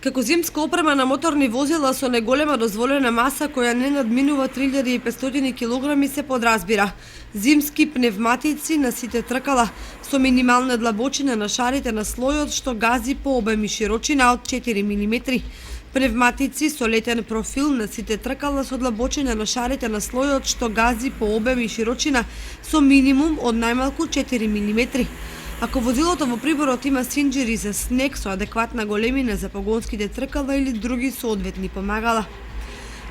Како зимска опрема на моторни возила со неголема дозволена маса која не надминува 3500 кг се подразбира зимски пневматици на сите тркала со минимална длабочина на шарите на слојот што гази по обем и широчина од 4 мм. Пневматици со летен профил на сите тркала со длабочина на шарите на слојот што гази по обем и широчина со минимум од најмалку 4 мм. Ако возилото во приборот има синџири за снег со адекватна големина за погонските тркала или други соодветни помагала.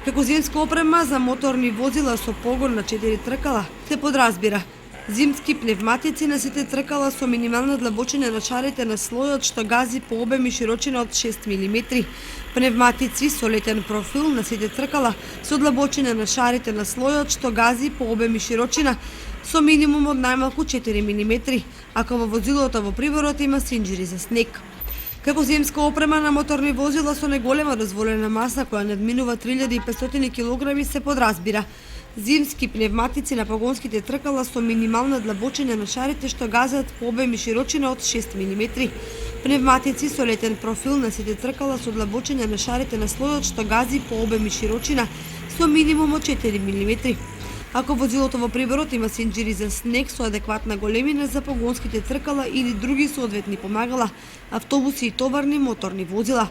Како зимска опрема за моторни возила со погон на 4 тркала се подразбира зимски пневматици на сите тркала со минимална длабочина на шарите на слојот што гази по обем и широчина од 6 мм. Пневматици со летен профил на сите тркала со длабочина на шарите на слојот што гази по обем и широчина со минимум од најмалку 4 мм, ако во возилото во приборот има синџири за снег. Како зимска опрема на моторни возила со неголема дозволена маса која надминува 3500 кг се подразбира зимски пневматици на погонските тркала со минимална длабочина на шарите што газат по обем и широчина од 6 мм. Пневматици со летен профил на сите тркала со длабочина на шарите на слојот што гази по обем и широчина со минимум од 4 мм. Ако возилото во приборот има синџири за снег со адекватна големина за погонските тркала или други соодветни помагала, автобуси и товарни моторни возила,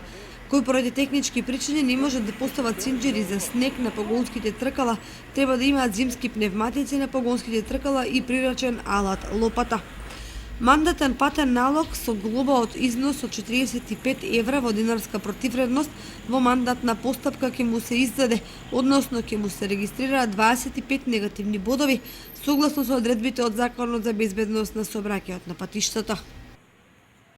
кои поради технички причини не можат да постават синџири за снег на погонските тркала, треба да имаат зимски пневматици на погонските тркала и прирачен алат лопата. Мандатен патен налог со глоба од износ од 45 евра во динарска противвредност во мандатна постапка ќе му се издаде, односно ќе му се регистрираат 25 негативни бодови, согласно со одредбите од Законот за безбедност на сообраќајот на патиштата.